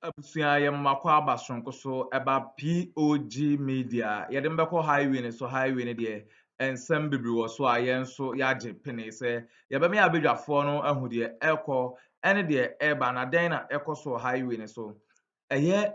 Abusia yemmakwa abasonko so eba POG Media yede mbekọ highway ne so highway ne de ensem bibiri wo so a yen so yaje pene se yebeme abedwafo no ahu de ekọ ene de eba na den na ekọ so highway ne so eye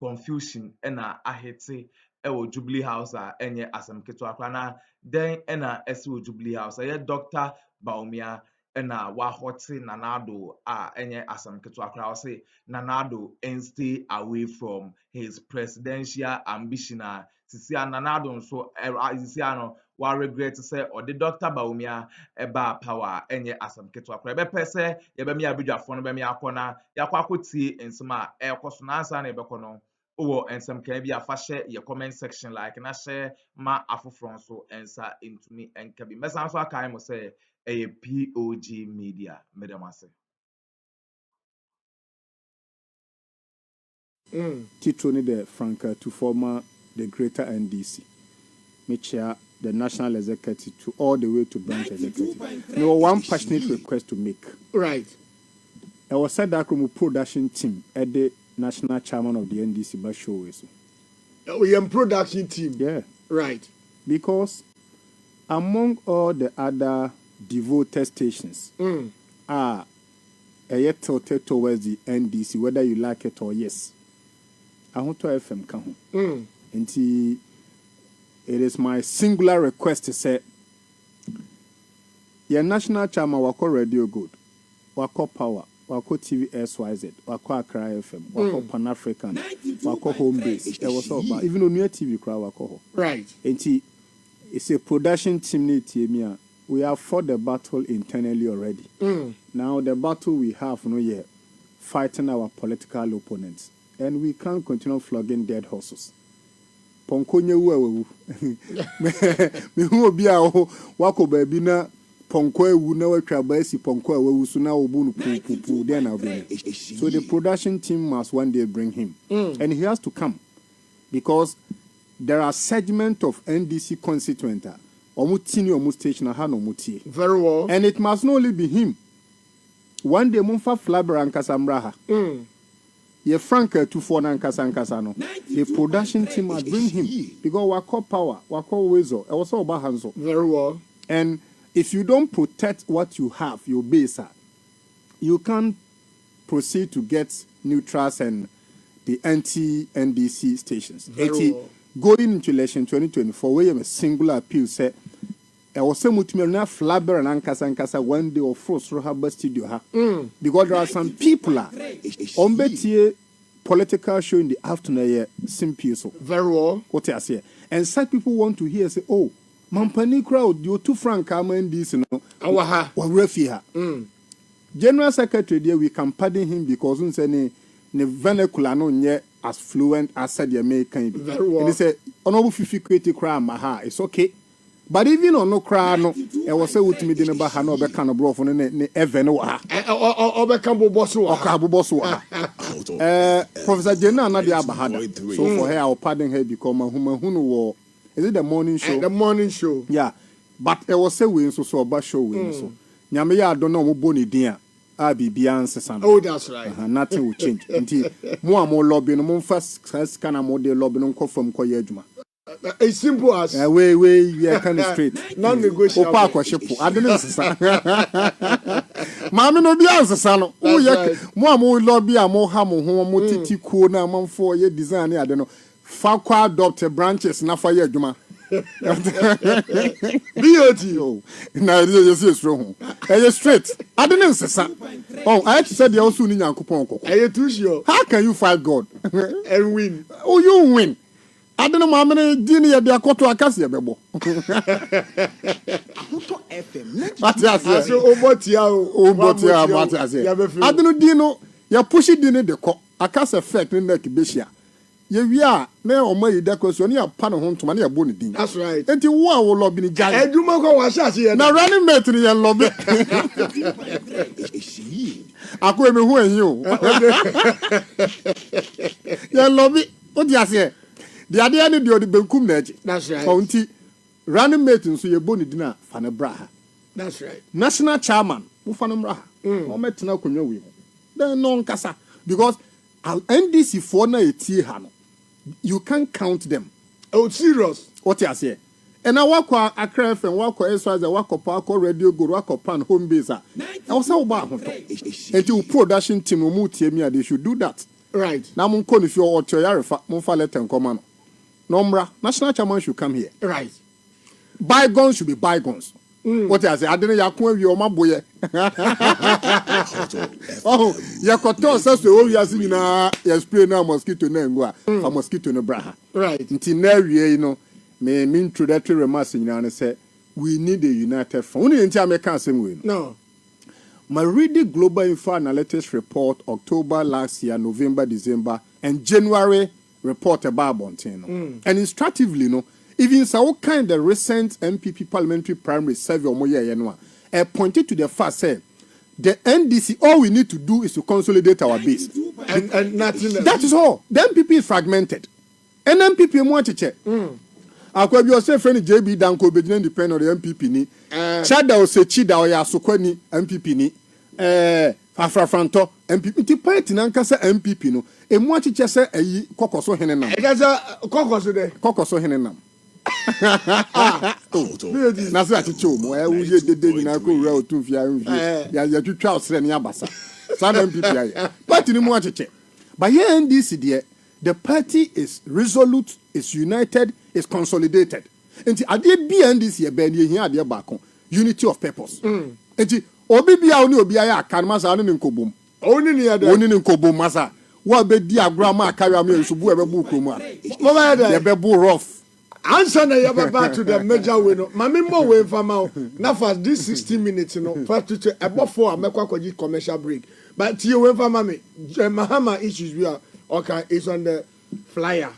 confusion ena ahete ewo Jubilee House a enye asem keto akra na den ena esi wo Jubilee House eye Dr. Bawumia ena wahote Nanado a enye asem keto akra o say Nanado and stay away from his presidential ambition sisi Nanado nso sisi ano wa regret say or the Dr. Bawumia eba power enye asem keto akra be pese yebemi abidwafo no be me akona yakwa akotie ensema ekoso na ansa na ebekọ no owo ensem kan bi afahye your comment section like na share ma afofron so ensa into me enkabi mesan so akai mo say a POG Media medamase Str0ng the Franca to former the greater NDC Mitchell the national executive to all the way to branch executive. No one passionate request to make. Right. I was said that Akroma production team at the national chairman of the NDC but show is. We are production team. Yeah. Right. Because among all the other devoted stations are yet tilted towards the NDC, whether you like it or yes. I want to FM come home. And it is my singular request to say your national chairman wako radio good, wako power, wako TV SYZ, wako Accra FM, wako Pan African, wako home base. It was all about even on your TV crowd wako. Right. And it's a production team. We have fought the battle internally already. Now the battle we have no yet fighting our political opponents, and we can't continue flogging dead horses. Ponkonye wu me hu obi a wako baby na ponko ewu na watwa ba si ponko ewu so na obu no pupu there na obi. So the production team must one day bring him, and he has to come because there are segments of NDC constituent omutini omu station ha no mutie. Very well. And it must not only be him. One day Mumfa Flabber and Casambraha. Ye Franca to for Nankasa no. The production team must bring him because wako power, wako wezo. I was all about hands. Very well. And if you don't protect what you have, your base, you can't proceed to get neutrals and the anti-NDC stations. Very well. Going into election 2024, we have a singular appeal say I was saying to me na Flabber and Ankasa one day or force Rohaba studio ha. Because there are some people on betie political show in the afternoon simple so. Very well. What I say. And such people want to hear say, oh, Mampani crowd, you're too frank, I'm in this, you know. Awaha. Or refi. General Secretary there, we can pardon him because we say ne vernacular no nye as fluent as said the American. Very well. And they say, honorable fifi creative crime, it's okay. But even on no cry, no, I was say with me dinner baha no be kind of bro for ne even no ha. Obe kambo bosu wa. Okabo bosu wa. Professor Jenna na dia bahada. So for her, I'll pardon her because my hunu war. Is it the morning show? The morning show. Yeah. But I was say we so about show we so. Nyame ya don't know mo boni dia. Abi bianse sana. Oh, that's right. Nothing will change. Until more lobby no mo first kind of more de lobby no come from koye adwuma. As simple as way yeah kind of straight. Non-negotiable. Opa kwashepo. I didn't say. Mama no bi ansesa no. Oh yeah. Mo lobby mo ha mo ho mo titi kuo na manfo ye design ya de no. Fa kwa adopt branches na fa ye adwuma. BOT. Na you see Str0ng. Hey straight. I didn't say. Oh, I said you also need Yankopon koko. Are too sure? How can you fight God And win? Oh, you win. I don't know, Mamma, Dini, they are caught to a cassia bebo. But I don't know, Dino, you're pushing Dino the cock. I can't affect the neck, Bishia. We are now on my decoration, you're pan home to money a bonny. That's right. And you will lobby the guy. And you was here. Now running mate in your lobby. I go me who are you? Your lobby. What do you say? The idea ni the benkum neji. That's right. County running mate so ye boni dina fane braha. That's right. National chairman mo fane braha. O metena konwa wi. Then no nkasa because NDC for na etie ha no. You can't count them. Oh, serious. What you say? And I walk Akroma FM, walk SYZ, walk Park Radio, go walk Pan home base. I was how about until production team will move me. They should do that. Right. Now, I'm going if you're to Yarifa, Monfa let them come on. Nombra, national chairman should come here. Right. Bygones should be bygones. What I say? I didn't yakun you my boy. Oh, yakoto says the whole yazina spray now mosquito no a mosquito no braha. Right. Until now, you know, me introductory remarks in and say we need a united front. Only in time I can't say we. No. My reading Global Info Analytics report October last year, November, December, and January report about Bontino. And instructively, no, even so kind of recent NPP parliamentary primary survey pointed to the fact that the NDC, all we need to do is to consolidate our base. And nothing else. That is all. The NPP is fragmented. And NPP want to check. Akwa bi ose friend JB Danko be independent of the NPP ni. Chada o se chida o ya sokoni NPP ni. Afrafranto NPP ti party na nka se NPP no. Emu achiche se eyi kokoso hene nam. It has a kokoso there. Kokoso hene nam. Na se achiche o mo e uye dede ni na ko wura otufia mfi. Ya twitwa osre ni abasa. Sa NPP aye. Party ni mu achiche. But here NDC there, the party is resolute, is united, is consolidated. Enti ade BNDC e be ni ehia ade baako, unity of purpose. Enti obi bia oni obi aya aka masa anu ni nkobom. Oni ni ade. Oni ni nkobom masa. Wa be di agro ma aka ya me nsubu e be bu kromu a. Mama ade. E be bu rough. Answer na ya back to the major way no. Mami mo we fama na for this 60 minutes no. First to about 4 amekwa kwaji commercial break. But you we fama me Mahama issues we are okay, it's on the flyer.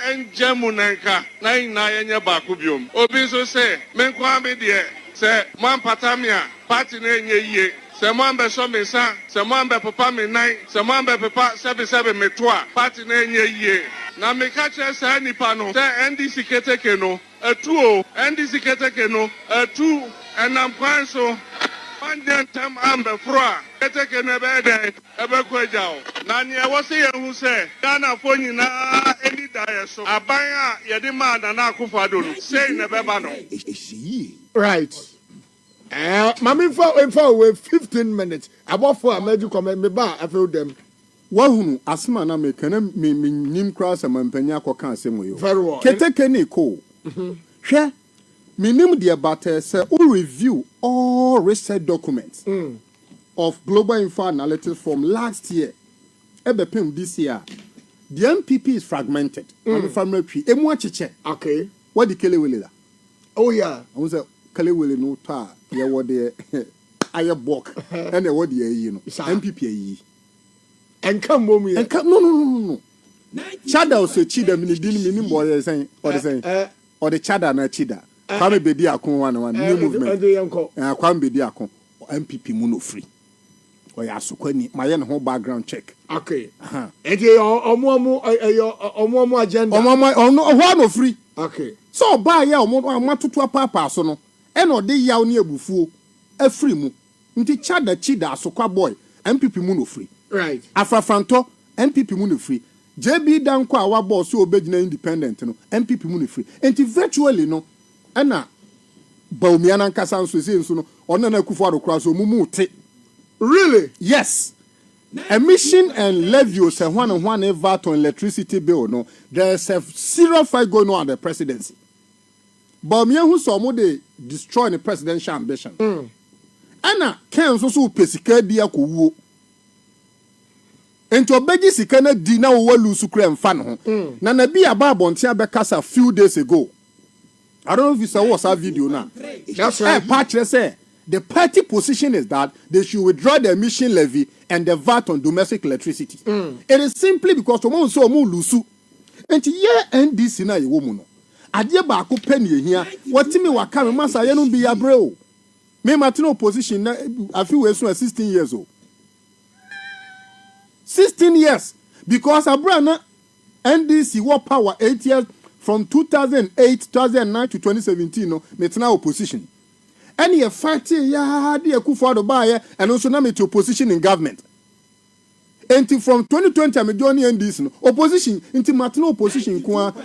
Enjemunenka na yenye bakubium. Obi so say menkwa me de say man patamia party na enye yie. Se man be so me san, se man be papa me nine, se man be papa sebe me toa, party na enye yie. Na me ka che say nipa no, say NDC keteke no, etu o, NDC keteke no, etu enam kwan so Pandian tam ambe froa keteke ne bede ebe kwejao na ne wo se ye hu se Ghana fo nyina eni dae so aban a ye de ma na na akufado no sei ne beba no right mami for we 15 minutes about 4 amaju comment me ba afel dem Wahunu asma na me kana me nim kra se mampanya akoka asem yo very well keteke ne ko hwe Minim the about say we review all research documents of Global Info Analytics from last year. Ebepem this year. The NPP is fragmented. I'm family tree. Emu achiche. Okay. What the Kele Wele da? Oh yeah. I was say Kele Wele no ta. Ya what the aye bok. And what the you know. NPP yi. And come home here. No. Chada o se chida mini dini mini boy saying or the saying or the chada na chida. Kwame bedi akon one new movement. Kwame bedi akon NPP mu no free. Oya sokwani maye ne ho background check. Okay. Eti omo agenda. Omo no free. Okay. So ba ya omo matoto papa so no. E no de yaw ne abufuo afri mu. Nti chada chida asokwa boy NPP mu no free. Right. Afrafranto NPP mu no free. JB Danko awa boss so obegina independent no NPP mu no free. Enti virtually no Ana Bawumia na nkasa nso ese nso no ona na akufo adokra so mumu te. Really? Yes. Emission and levy say one VAT on electricity bill no. There's a serious fight going on at the presidency. Bawumia who so mo dey destroy the presidential ambition. Ana ken so pesika di akowuo. Ento beji sika na di na wo lusu kra mfa no. Na na bi aba abontia bekasa few days ago. I don't know if you saw what's that video now. That's right. Say the party position is that they should withdraw the emission levy and the VAT on domestic electricity. It is simply because someone so mu lusu. And yeah, NDC na ye woman no. Ade ba ko penny here. What me waka me masa ye no bi abreo. Me matino opposition na afi we so 16 years old. 16 years because abra na NDC what power 8 years from 2008, 2009 to 2017, no, metna opposition. Any a fighting, ya, dear Kufado Bayer, and also na to opposition in government. Until from 2020, I'm joining this opposition, into Martino opposition,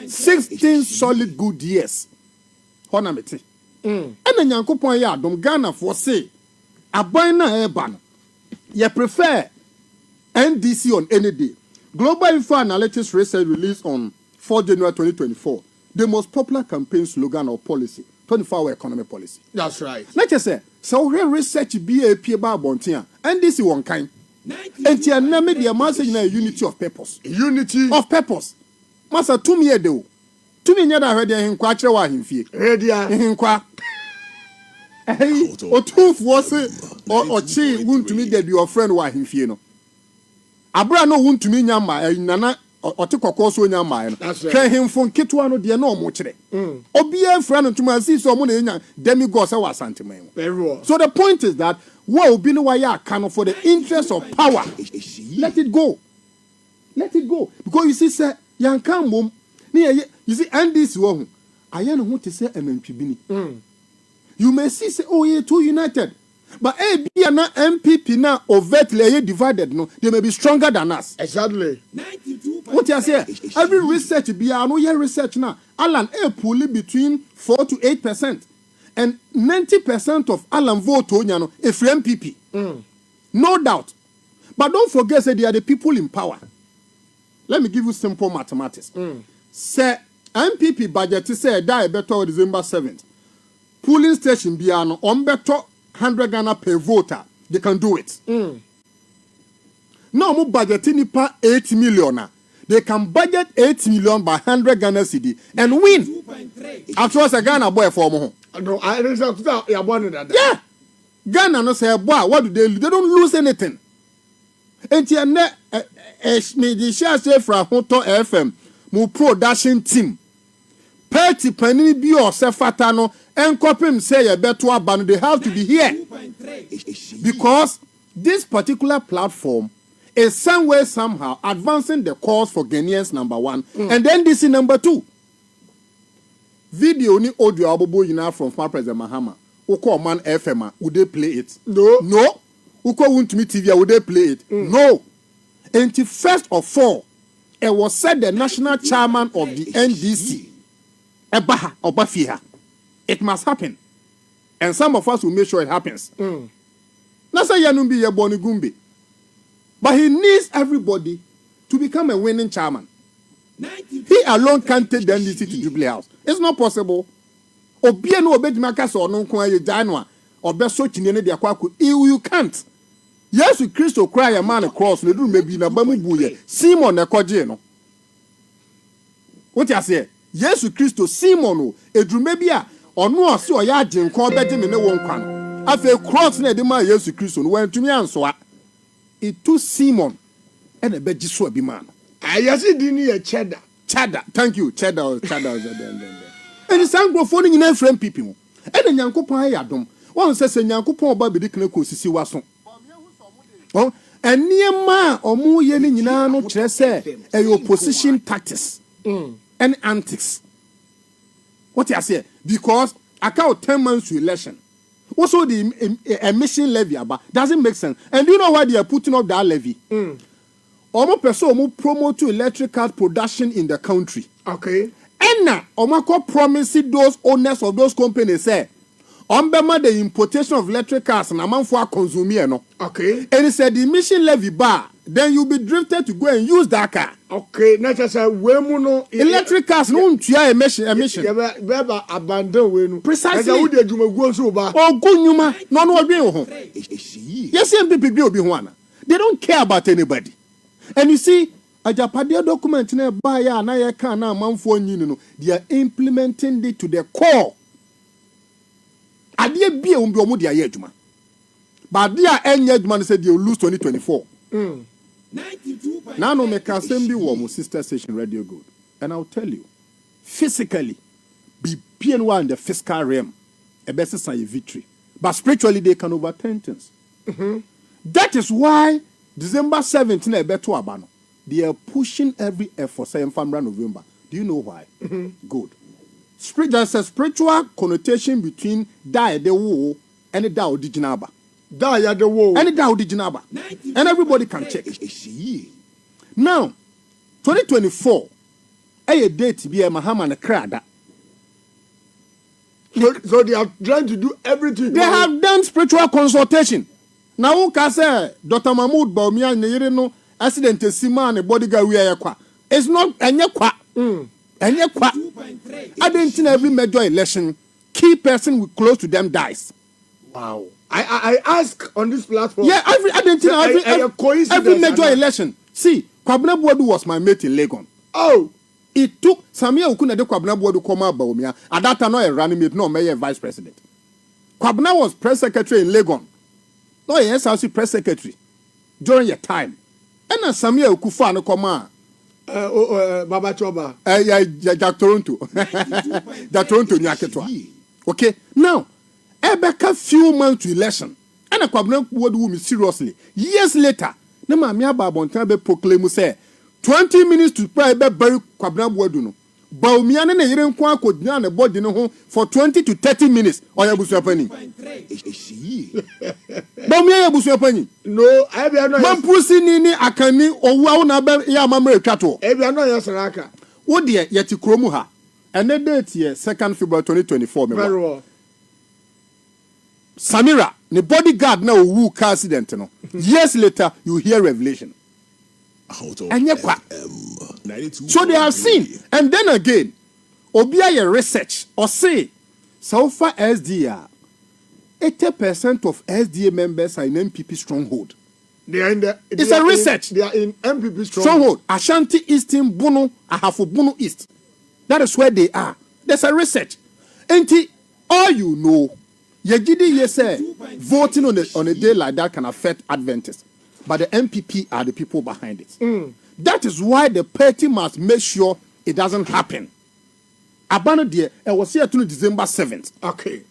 16 solid good years. Honamete. And then Yankopon ya, Dom Ghana for say, a bina ban. You prefer NDC on any day. Global Info Analytics Research released on 4 January 2024. The most popular campaign slogan or policy, 24-hour economy policy. That's right. Let's just say, so research BAP about Bontia, NDC one kind. And your name the message na unity of purpose. Unity of purpose. Masa 2 year do. 2 year da hwede hin kwa kire wa himfie. Redia. Hin kwa. Eh, o two for say o chi wuntumi de your friend wa himfie no. Abra no wuntumi nyama nana o te kokko so nyama no. Hwe himfo nketo no de na o mo kire. Obi e friend no tuma see so mo na nya demigod say wa santeman. So the point is that what will be no way can for the interest of power. Let it go. Let it go. Because you see, sir, you can't move. You see, and this one, I don't want to say NPP. You may see, say, oh, yeah, two united. But A, B, and MPP now overtly divided. No, they may be stronger than us. Exactly. What you say? Every research, be no year research now. Alan A pulling between 4 to 8%. And 90% of Alan vote on if MPP. No doubt. But don't forget that they are the people in power. Let me give you simple mathematics. Say MPP budget say die better December 7th. Polling station biano on better 100 Ghana per voter. They can do it. Now mo budget nipa 8 million. They can budget 8 million by 100 Ghana cedi and win. After a Ghana boy for more. No, I don't yeah. Ghana no say boy, what do? They don't lose anything. And here me the share say from Hoto FM, mo production team. Party penny be or se fatano and copy say a better ban they have to be here. Because this particular platform is somewhere somehow advancing the cause for Ghanaians number 1 and then this is number 2. Video ni audio abobo yina from former President Mahama. Uko man FM, would they play it? No. Uko Wuntumi TV, would they play it? No. And first of all, it was said the national chairman of the NDC, Ebaha Obafiha. It must happen. And some of us will make sure it happens. Nasa Yanumbi Yaboni Gumbi. But he needs everybody to become a winning chairman. He alone can't take the NDC to Jubilee House. It's not possible. Obiano obedimaka so no kwa ye January obeso chinene de akwaku you can't. Yes, Christo cry a man across the room maybe na bamu buye. Simon na koje no. What you say? Yes, Christo Simon edrume bia ono ose o ya agenko obeje ne won kwa no. Afa cross na de ma Yes Christo no wantumi ansoa. It to Simon and a beji so abi man. Ayasi dini ye cheddar. Cheddar. Thank you. Cheddar. And it's anglophone in friend people. And the Yankopon Yadom. One says a Yankopon Baby Dicknako Sisi Wasson. Oh, and near ma or more yelling in no tresse a your position tactics and antics. What I say? Because I count 10 months to election. Also, the emission levy about doesn't make sense. And do you know why they are putting up that levy? Almost person who promote to electric car production in the country. Okay. And now, Omako promising those owners of those companies say, Ombema the importation of electric cars and amount for consumer no. Okay. And he said the emission levy bar, then you'll be drifted to go and use that car. Okay. Not just a no electric cars no emission. Yeah, abandon we precisely. Oh, good nyuma no be ho. Yes, MPP be obi ho ana. They don't care about anybody. And you see, a Japadia document in a buyer na ye can na manfo nyini no, they are implementing it to the core. Adie bia umbi omo dia ye adwuma. But dia enye adwuma say they will lose 2024. Now no make assembly wo mo sister station Radio Good. And I'll tell you, physically, be PNY in the fiscal realm, a best sign victory. But spiritually they can overturn things. That is why December 17th, they are pushing every effort, saying November. Do you know why? Good. There's a spiritual connotation between die the war and the Dao Dijinaba. Da ya the wo. Any da odi jinaba. And everybody can check. Now, 2024, a date be a Mahama and a crada. So they are trying to do everything. They have done spiritual consultation. Now, who can say Dr. Mahmoud Bawumia and no accident to Sima and bodyguard we are qua. It's not any qua. Any qua. I didn't think every major election, key person with close to them dies. Wow. I ask on this platform. Yeah, I didn't think every major election. See, Kwabena Boadu was my mate in Legon. Oh. It took Samia Ukuna de Kwabena Boadu come out Bawumia. At that time, not a running mate, no mayor vice president. Kwabena was press secretary in Legon. No, yes, I was press secretary during your time. And Samia Ukufa no come out. Baba Choba. Jack Toronto. Jack Toronto Nyaketwa. Okay, now, Ebeka few months to election. And a Kwabena Boadu me seriously. Years later, na Mamia Babontan be proclaim say 20 minutes to pray be bury Kwabena Boadu no. Bawumia na yire nkwa akodnya na body no ho for 20 to 30 minutes. Oya busuapani. Bawumia ya busuapani. No, I be no. Mampusi ni akani owu na be ya mamre twato. E be no ya saraka. Wo de yeti kromu ha. And the date here 2nd February 2024 me. Very well. Samira, the bodyguard now who car accident no. Years later you hear revelation. And so they have seen. And then again, Obia research or say so far SDA 80% of SDA members are in NPP stronghold. They are in the it's a research. They are in NPP stronghold. Ashanti Eastern Bono, Ahafo Bono East. That is where they are. There's a research. And all you know, Yegidi say voting on a day like that can affect Adventists. But the NPP are the people behind it. That is why the party must make sure it doesn't happen. Abano dear, I was here to December 7th. Okay.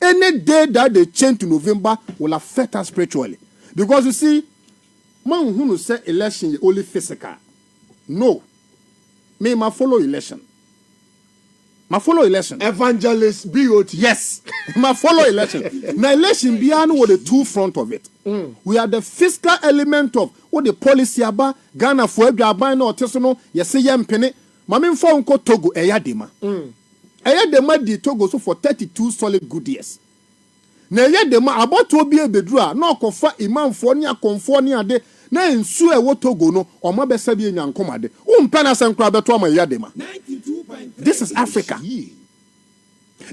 Any day that they change to November will affect us spiritually. Because you see, man who say election is only physical. No. Me, my follow election. My follow election. Evangelist BOT. Yes. My follow election. Now election beyond what the two front of it. We are the fiscal element of what the policy about Ghana for every abine or tesono, yes, yam penny. Mammy phone called Togo, Eyadema. Eyadema di Togo so for 32 solid good years. Na Eyadema about to be a bedra, no confer imam for near confornia de, na in sue what Togo no, or my best Sabian and Comade. Penas and Crabatoma Yadema. This is Africa.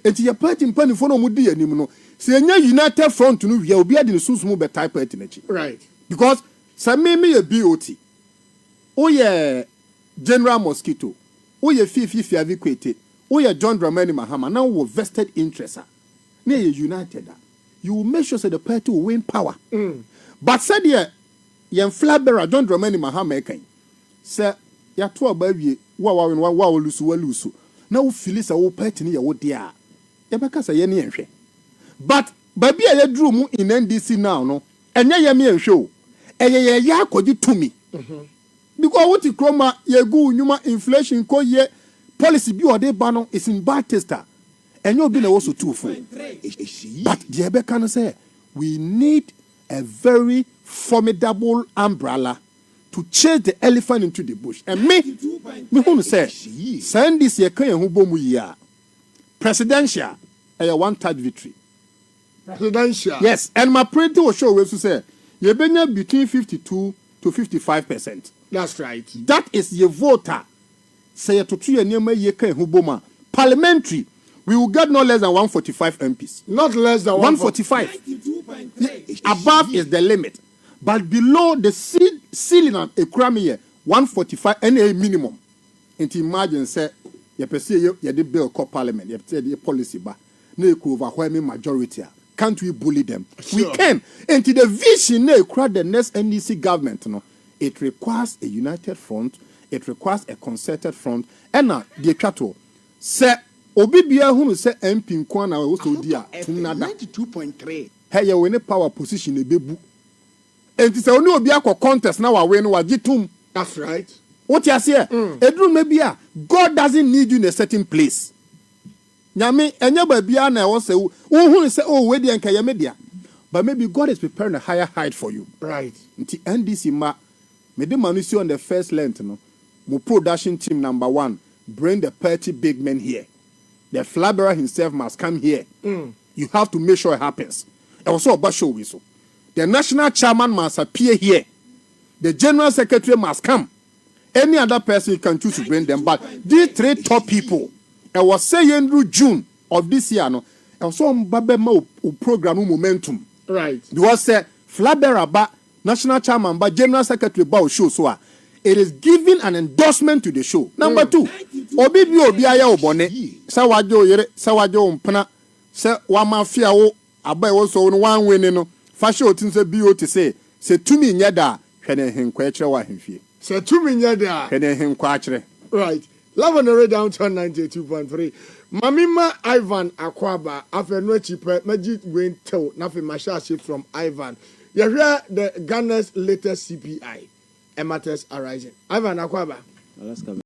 It's your party in Penny for no mudi anymore. Say, United Front to know you will be at the Susmo type of right. Because some me a BOT. Oh, yeah, General Mosquito. Oh, yeah, Fifi Aviquated. Oh, yeah, John Dramani Mahama. Now, we're vested interests. Near United. You will make sure that the party will win power. But said, yeah, Flabera, John Dramani Mahama, sir, ya to a baby, wow, lose. Now, Phyllis, a old party near what dear. Yabaka say any entry. But baby, I drew mu in NDC now, no, and ya me show. Ya could to me. Because what Akroma, ye go numa inflation ko ye policy be or de bano is in bad tester. And you've been also too full. But the Ebeka say we need a very formidable umbrella to chase the elephant into the bush. And me who say send this ye can who bomu ya presidential a one-touch victory. Presidential. Yes, and my printer will show us to say you been between 52 to 55%. That's right. That is your voter. Say to 3 and ye can huboma. Parliamentary, we will get no less than 145 MPs. Not less than 145. Above is the limit. But below the ceiling on a crime here, 145 and a minimum. And imagine say you perceive you the bill called parliament, you say the policy ba no overwhelming majority. Can't we bully them? Sure. We can. And to the vision the next NDC government, no, it requires a united front, it requires a concerted front, and the cattle say Obibia who say MP Kwana also dia 92.3. Hey, you win a power position a bebu. And it's only Obia contest now I win what jitum. That's right. What you say? Edru maybe God doesn't need you in a certain place. Nyame enya ba bia na wo say who say oh we dey nka ye media. But maybe God is preparing a higher height for you. Right. Nti NDC ma me de manusi on the first length no. My production team number 1 bring the 30 big men here. The flag bearer himself must come here. You have to make sure it happens. And also about show we so. The national chairman must appear here. The general secretary must come. Any other person you can choose to bring them. But these 3 top people, I was saying through June of this year, no, I was on Babema program momentum. Right. Because flag bearer, national chairman, but general secretary about show so. It is giving an endorsement to the show. Number 2, obi aya obone. Sa wajo yere, sa wajo umpana, sa wa mafia o abai wo so no wan win no. Fa show tin say bio to say tumi nya da hwene henkwa kire wa hemfie. Say tumi nya da hwene henkwa kire. Right. Love on the radio downtown 92.3. Mamima Ivan Akwaba after no cheaper magic win tell nothing masha from Ivan. You hear the Ghana's latest CPI. Matters arising. Ivan Akwaba.